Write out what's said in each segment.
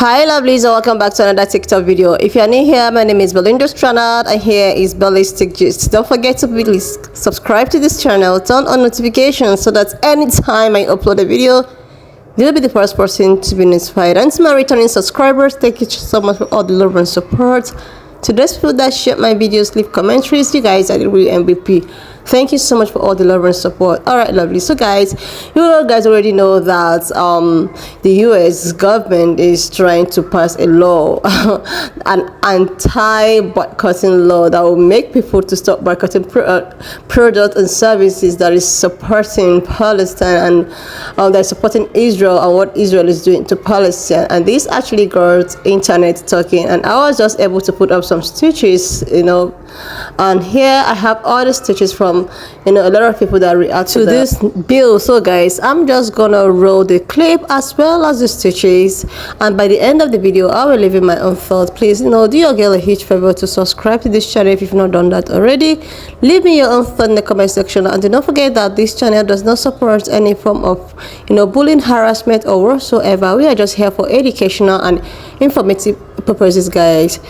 Hi lovelies, and welcome back to another TikTok video. If you're new here, my name is Belinda Stranad and here is Ballistic Gist. Don't forget to please subscribe to this channel, turn on notifications so that anytime I upload a video, you'll be the first person to be notified. And to my returning subscribers, thank you so much for all the love and support. To those people that share my videos, leave commentaries, you guys are the real MVP. Thank you so much for all the love and support. All right, lovely. So guys, you guys already know that the US government is trying to pass a law, an anti-boycotting law that will make people to stop boycotting products and services that is supporting Palestine and that is supporting Israel and what Israel is doing to Palestine. And this actually got internet talking, and I was just able to put up some stitches, and here I have all the stitches from a lot of people that react to this bill. So guys, I'm just gonna roll the clip as well as the stitches, and by the end of the video I will leave in my own thoughts. Please do your girl a huge favor to subscribe to this channel if you've not done that already. Leave me your own thought in the comment section, and do not forget that this channel does not support any form of bullying, harassment or whatsoever. We are just here for educational and informative purposes, guys.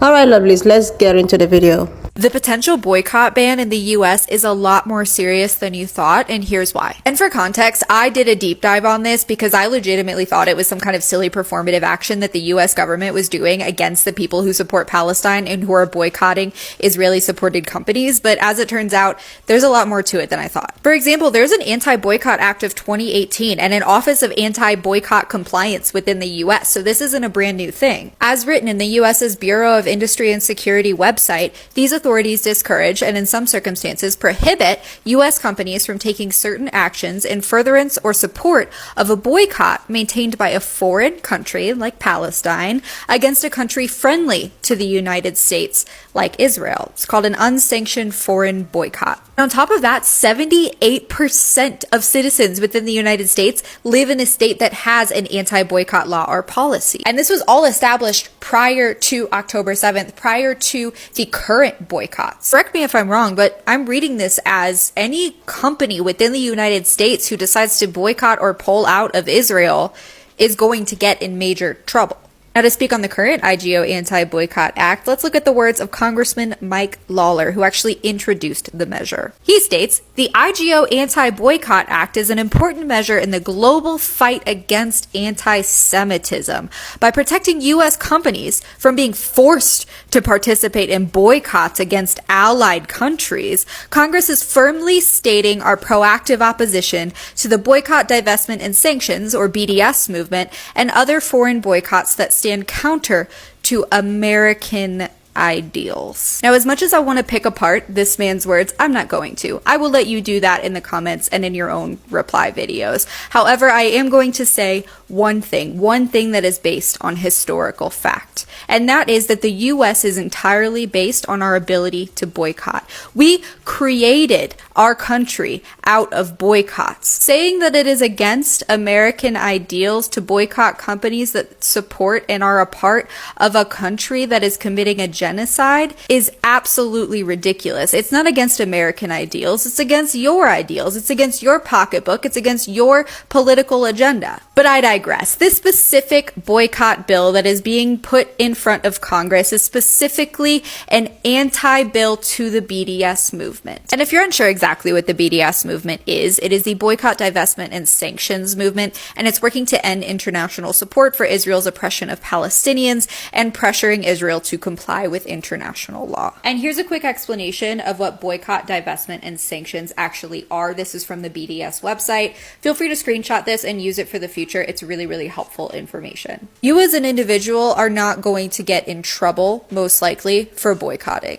All right, lovelies, let's get into the video. The potential boycott ban in the US is a lot more serious than you thought, and here's why. And for context, I did a deep dive on this because I legitimately thought it was some kind of silly performative action that the US government was doing against the people who support Palestine and who are boycotting Israeli supported companies. But as it turns out, there's a lot more to it than I thought. For example, there's an Anti-Boycott Act of 2018 and an Office of Anti-Boycott Compliance within the US. So this isn't a brand new thing. As written in the US's Bureau of Industry and Security website, these authorities discourage and in some circumstances prohibit U.S. companies from taking certain actions in furtherance or support of a boycott maintained by a foreign country like Palestine against a country friendly to the United States like Israel. It's called an unsanctioned foreign boycott. On top of that, 78% of citizens within the United States live in a state that has an anti-boycott law or policy. And this was all established prior to October 7th, prior to the current boycotts. Correct me if I'm wrong, but I'm reading this as any company within the United States who decides to boycott or pull out of Israel is going to get in major trouble. Now, to speak on the current IGO Anti-Boycott Act, let's look at the words of Congressman Mike Lawler, who actually introduced the measure. He states, "The IGO Anti-Boycott Act is an important measure in the global fight against anti-Semitism. By protecting U.S. companies from being forced to participate in boycotts against allied countries, Congress is firmly stating our proactive opposition to the boycott, divestment, and sanctions, or BDS movement, and other foreign boycotts that stand counter to American ideals." Now, as much as I want to pick apart this man's words, I'm not going to. I will let you do that in the comments and in your own reply videos. However, I am going to say one thing that is based on historical fact, and that is that the US is entirely based on our ability to boycott. We created our country out of boycotts. Saying that it is against American ideals to boycott companies that support and are a part of a country that is committing a genocide is absolutely ridiculous. It's not against American ideals. It's against your ideals. It's against your pocketbook. It's against your political agenda. But I digress. This specific boycott bill that is being put in front of Congress is specifically an anti-bill to the BDS movement. And if you're unsure exactly what the BDS movement is, it is the Boycott, Divestment, and Sanctions movement, and it's working to end international support for Israel's oppression of Palestinians and pressuring Israel to comply with international law. And here's a quick explanation of what boycott, divestment, and sanctions actually are. This is from the BDS website. Feel free to screenshot this and use it for the future. It's really, really helpful information. You as an individual are not going to get in trouble, most likely, for boycotting.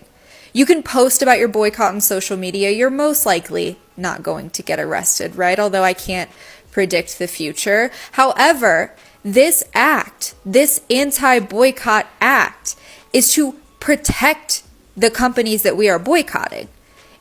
You can post about your boycott on social media. You're most likely not going to get arrested, right? Although I can't predict the future. However, this act, this anti-boycott act, is to protect the companies that we are boycotting.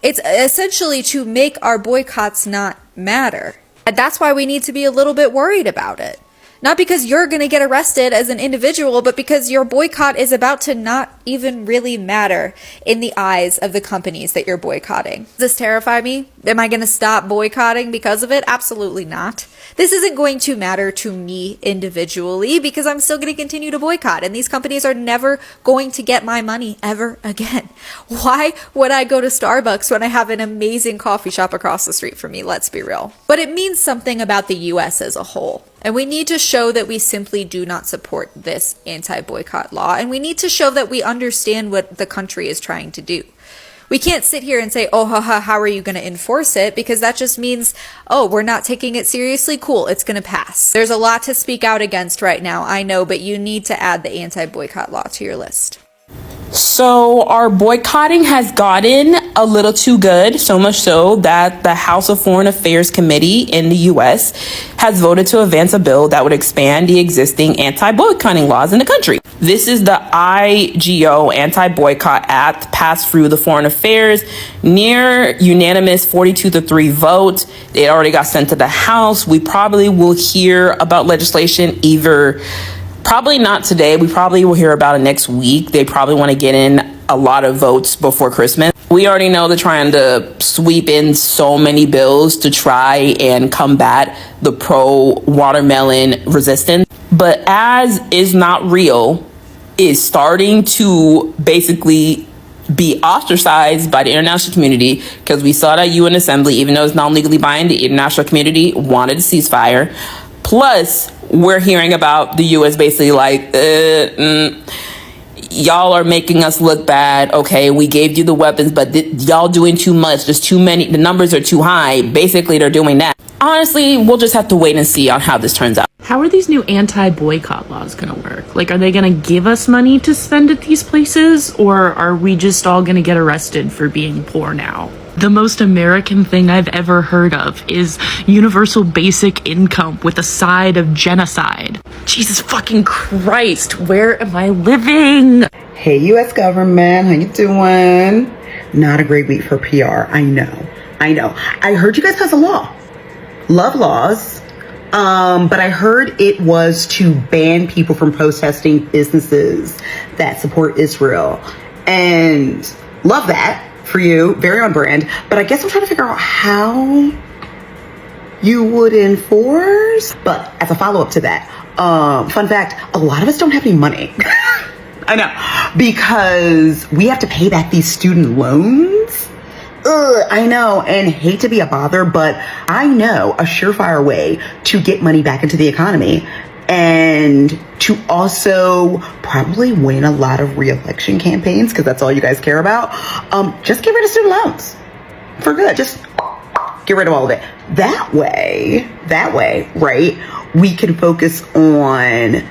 It's essentially to make our boycotts not matter. And that's why we need to be a little bit worried about it. Not because you're going to get arrested as an individual, but because your boycott is about to not even really matter in the eyes of the companies that you're boycotting. Does this terrify me? Am I going to stop boycotting because of it? Absolutely not. This isn't going to matter to me individually because I'm still going to continue to boycott, and these companies are never going to get my money ever again. Why would I go to Starbucks when I have an amazing coffee shop across the street from me? Let's be real. But it means something about the US as a whole. And we need to show that we simply do not support this anti-boycott law. And we need to show that we understand what the country is trying to do. We can't sit here and say, oh, how are you going to enforce it? Because that just means, oh, we're not taking it seriously. Cool, it's going to pass. There's a lot to speak out against right now, I know, but you need to add the anti-boycott law to your list. So our boycotting has gotten a little too good, so much so that the House of Foreign Affairs Committee in the U.S. has voted to advance a bill that would expand the existing anti-boycotting laws in the country. This is the IGO Anti-Boycott Act, passed through the Foreign Affairs, near unanimous 42-3 vote. It already got sent to the House. We probably will hear about legislation probably not today. We probably will hear about it next week. They probably want to get in a lot of votes before Christmas. We already know they're trying to sweep in so many bills to try and combat the pro-watermelon resistance. But as is not real is starting to basically be ostracized by the international community, because we saw that UN Assembly, even though it's not legally binding, the international community wanted a ceasefire. Plus, we're hearing about the U.S. basically like, y'all are making us look bad. Okay, we gave you the weapons, but y'all doing too much. There's too many. The numbers are too high. Basically, they're doing that. Honestly, we'll just have to wait and see on how this turns out. How are these new anti-boycott laws going to work? Like, are they going to give us money to spend at these places? Or are we just all going to get arrested for being poor now? The most American thing I've ever heard of is universal basic income with a side of genocide. Jesus fucking Christ, where am I living? Hey, U.S. government, how you doing? Not a great week for PR. I know. I heard you guys pass a law. Love laws. But I heard it was to ban people from protesting businesses that support Israel. And love that for you. Very on brand. But I guess I'm trying to figure out how you would enforce. But as a follow-up to that, fun fact, a lot of us don't have any money. I know. Because we have to pay back these student loans. I know, and hate to be a bother, but I know a surefire way to get money back into the economy and to also probably win a lot of re-election campaigns, because that's all you guys care about. Just get rid of student loans for good. Just get rid of all of it. That way, right, we can focus on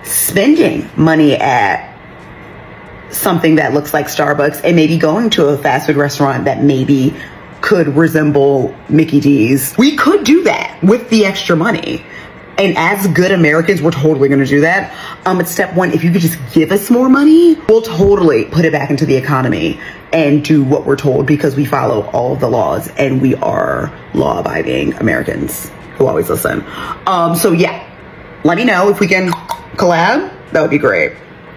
spending money at something that looks like Starbucks and maybe going to a fast food restaurant that maybe could resemble Mickey D's. We could do that with the extra money. And as good Americans, we're totally going to do that. It's step one. If you could just give us more money, we'll totally put it back into the economy and do what we're told, because we follow all of the laws and we are law-abiding Americans who always listen. So yeah, let me know if we can collab. That would be great.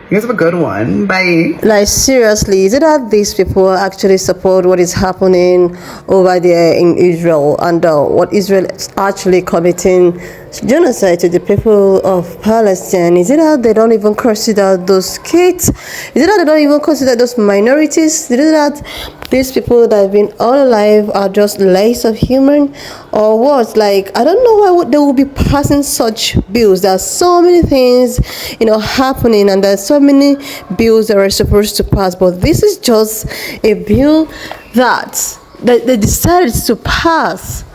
You guys have a good one. Bye. Like, seriously, is it that these people actually support what is happening over there in Israel, and what Israel is actually committing genocide to the people of Palestine? Is it that they don't even consider those kids? Is it that they don't even consider those minorities? Is it that these people that have been all alive are just less of human, or what? Like, I don't know why they will be passing such bills. There's so many things, happening, and there's so many bills that are supposed to pass, but this is just a bill that they decided to pass.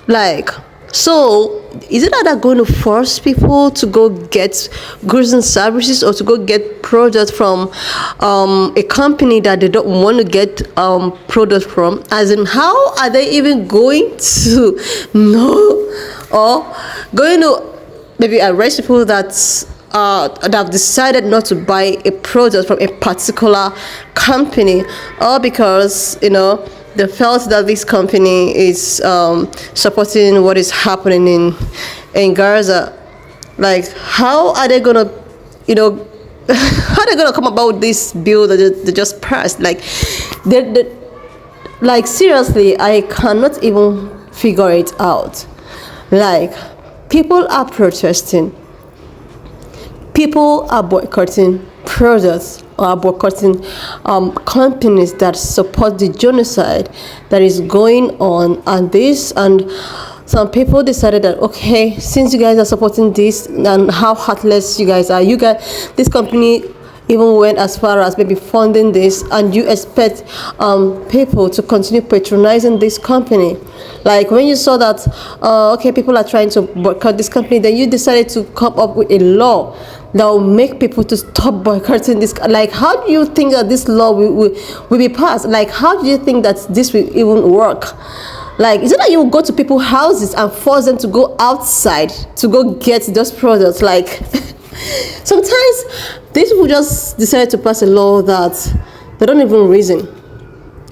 Like, so is it that they're going to force people to go get goods and services, or to go get products from a company that they don't want to get products from? As in, how are they even going to know, or going to maybe arrest people that have decided not to buy a product from a particular company, or because they felt that this company is supporting what is happening in Gaza, Like, how are they gonna, how are they gonna come about this bill that they just passed? Like, like seriously, I cannot even figure it out. Like, people are protesting, people are boycotting products or boycotting companies that support the genocide that is going on, and some people decided that, okay, since you guys are supporting this and how heartless you guys are, this company even went as far as maybe funding this, and you expect people to continue patronizing this company. Like, when you saw that okay, people are trying to boycott this company, then you decided to come up with a law that will make people to stop boycotting this. Like, how do you think that this law will be passed? Like, how do you think that this will even work? Like, is it that you will go to people's houses and force them to go outside to go get those products? Like, sometimes these people just decide to pass a law that they don't even reason.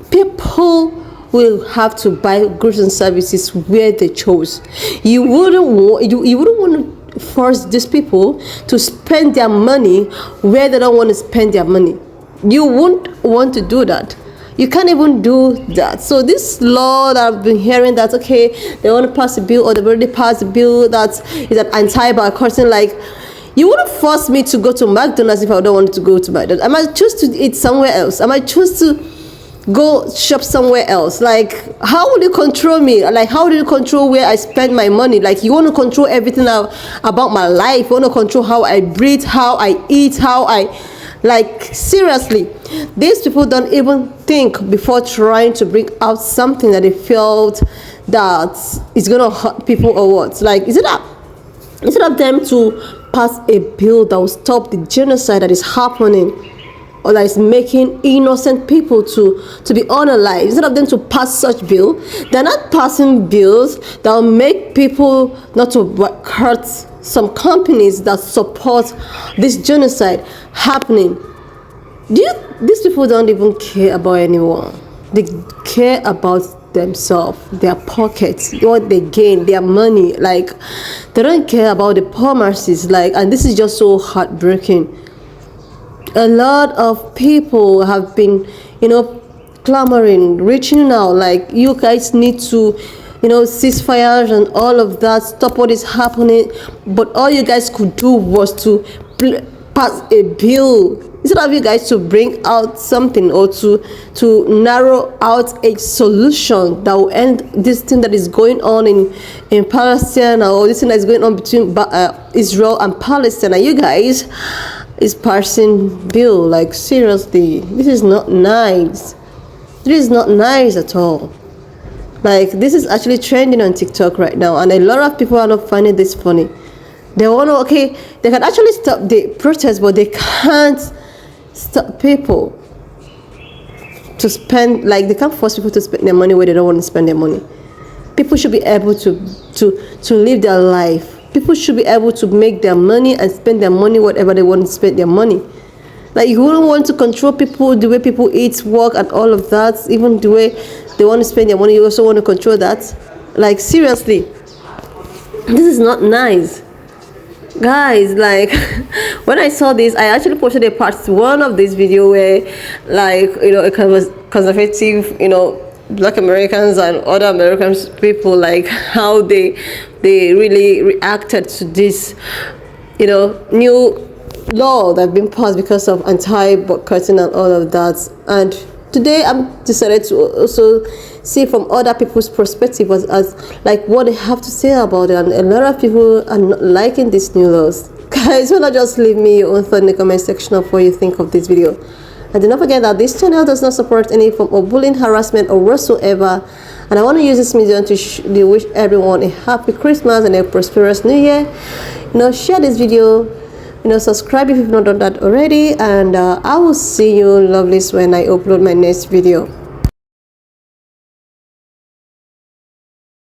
People will have to buy goods and services where they chose. You wouldn't want to force these people to spend their money where they don't want to spend their money. You won't want to do that. You can't even do that. So this law that I've been hearing, that okay, they want to pass a bill, or they've already passed a bill that is an anti-boycotting. Like, you wouldn't force me to go to McDonald's if I don't want to go to McDonald's. I might choose to eat somewhere else. I might choose to go shop somewhere else. Like, how will you control me? Like, how do you control where I spend my money? Like, you want to control everything about my life. You want to control how I breathe, how I eat, how I... Like, seriously, these people don't even think before trying to bring out something that they felt that is going to hurt people or what. Like, is it up them to pass a bill that will stop the genocide that is happening, or that is making innocent people to be unalive? Instead of them to pass such bill, they're not passing bills that will make people not to hurt some companies that support this genocide happening. These people don't even care about anyone. They care about themselves, their pockets, what they gain, their money. Like, they don't care about the poor masses. Like, and this is just so heartbreaking. A lot of people have been, clamoring, reaching out, like, you guys need to, ceasefires and all of that, stop what is happening. But all you guys could do was to pass a bill, instead of you guys to bring out something, or to narrow out a solution that will end this thing that is going on in Palestine, or this thing that is going on between Israel and Palestine. And you guys is passing bill. Like, seriously, this is not nice. This is not nice at all. Like, this is actually trending on TikTok right now, and a lot of people are not finding this funny. They want to, okay, they can actually stop the protest, but they can't stop people to spend, like, they can't force people to spend their money where they don't want to spend their money. People should be able to live their life. People should be able to make their money and spend their money whatever they want to spend their money. Like, you wouldn't want to control people, the way people eat, work, and all of that. Even the way they want to spend their money, you also want to control that. Like, seriously, this is not nice. Guys, like, when I saw this, I actually posted a part 1 of this video where, like, a conservative, Black Americans and other American people, like, how they really reacted to this, new law that been passed because of anti-boycotting and all of that. And today I'm decided to also see from other people's perspective as like what they have to say about it. And a lot of people are not liking these new laws. Guys, why not just leave me your own thought in the comment section of what you think of this video. And do not forget that this channel does not support any form of bullying, harassment, or whatsoever. And I want to use this medium to wish everyone a happy Christmas and a prosperous New Year. Share this video. Subscribe if you've not done that already. And I will see you lovelies when I upload my next video.